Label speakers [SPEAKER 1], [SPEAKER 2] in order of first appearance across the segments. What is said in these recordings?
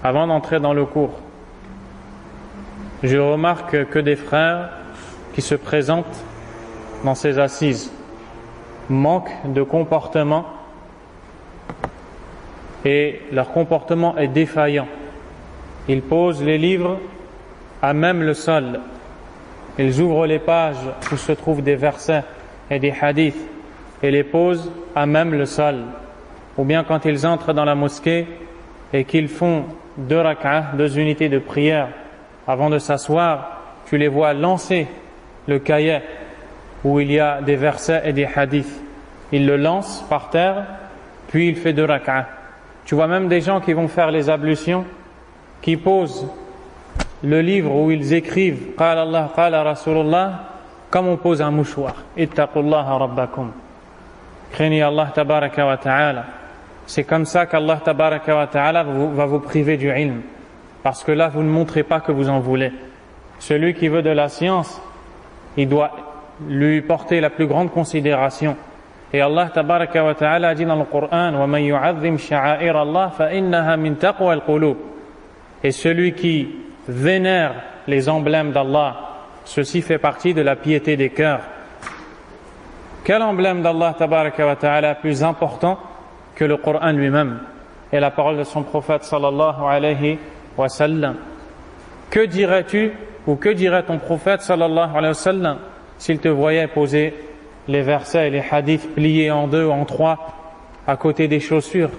[SPEAKER 1] avant d'entrer dans le cours, je remarque que des frères qui se présentent dans ces assises manquent de comportement et leur comportement est défaillant. Ils posent les livres à même le sol. Ils ouvrent les pages où se trouvent des versets et des hadiths et les posent à même le sol. Ou bien quand ils entrent dans la mosquée et qu'ils font 2 rak'ah, 2 unités de prière, avant de s'asseoir, tu les vois lancer le cahier où il y a des versets et des hadiths. Ils le lancent par terre, puis il fait 2 rak'ah. Tu vois même des gens qui vont faire les ablutions, qui posent le livre où ils écrivent Qala Allah, Qala Rasulullah, comme on pose un mouchoir. Ittaqullaha rabbakum. Craignez Allah tabaraka wa ta'ala. C'est comme ça qu'Allah tabaraka wa ta'ala va vous priver du ilm. Parce que là, vous ne montrez pas que vous en voulez. Celui qui veut de la science, il doit lui porter la plus grande considération. Et Allah tabaraka wa ta'ala a dit dans le Coran وَمَنْ يُعَظِّمْ شَعَائِرَ اللَّهِ فَإِنَّهَا مِنْ تَقْوَى الْقُلُوبِ. Et celui qui vénère les emblèmes d'Allah, ceci fait partie de la piété des cœurs. Quel emblème d'Allah tabaraka wa ta'ala plus important que le Coran lui-même et la parole de son prophète sallallahu alayhi wa sallam? Que dirais-tu ou que dirait ton prophète sallallahu alayhi wa sallam s'il te voyait poser les versets et les hadiths pliés en 2 ou en 3 à côté des chaussures?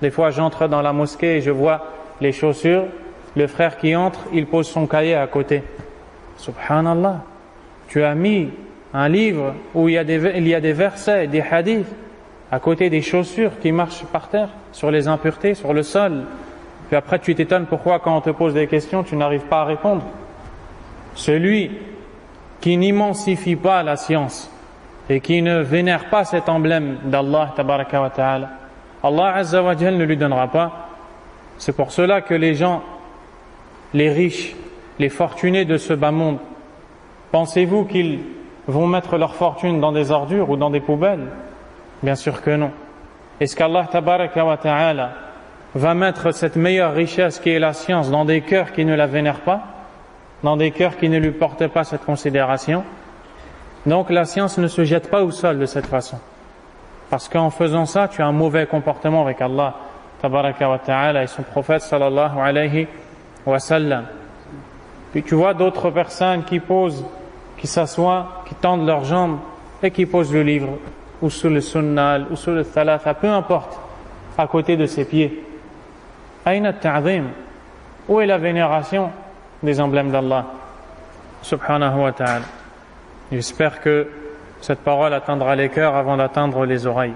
[SPEAKER 1] Des fois j'entre dans la mosquée et je vois les chaussures, le frère qui entre, il pose son cahier à côté. Subhanallah, tu as mis un livre où il y a des versets et des hadiths à côté des chaussures qui marchent par terre, sur les impuretés, sur le sol. Puis après tu t'étonnes pourquoi quand on te pose des questions tu n'arrives pas à répondre. Celui qui n'immensifie pas la science et qui ne vénère pas cet emblème d'Allah tabaraka wa ta'ala, Allah azza wa jal ne lui donnera pas. C'est pour cela que les gens, les riches, les fortunés de ce bas monde, pensez-vous qu'ils vont mettre leur fortune dans des ordures ou dans des poubelles? Bien sûr que non. Est-ce qu'Allah tabaraka wa ta'ala va mettre cette meilleure richesse qui est la science dans des cœurs qui ne la vénèrent pas, dans des cœurs qui ne lui portent pas cette considération? Donc la science ne se jette pas au sol de cette façon, parce qu'en faisant ça tu as un mauvais comportement avec Allah tabaraka wa ta'ala et son prophète sallallahu alayhi wa sallam. Puis tu vois d'autres personnes qui posent, qui s'assoient, qui tendent leurs jambes et qui posent le livre ou sous le sunnah ou sous le thalatha, peu importe, à côté de ses pieds. Aïna at-ta'zim, où est la vénération des emblèmes d'Allah subhanahu wa ta'ala? J'espère que cette parole atteindra les cœurs avant d'atteindre les oreilles.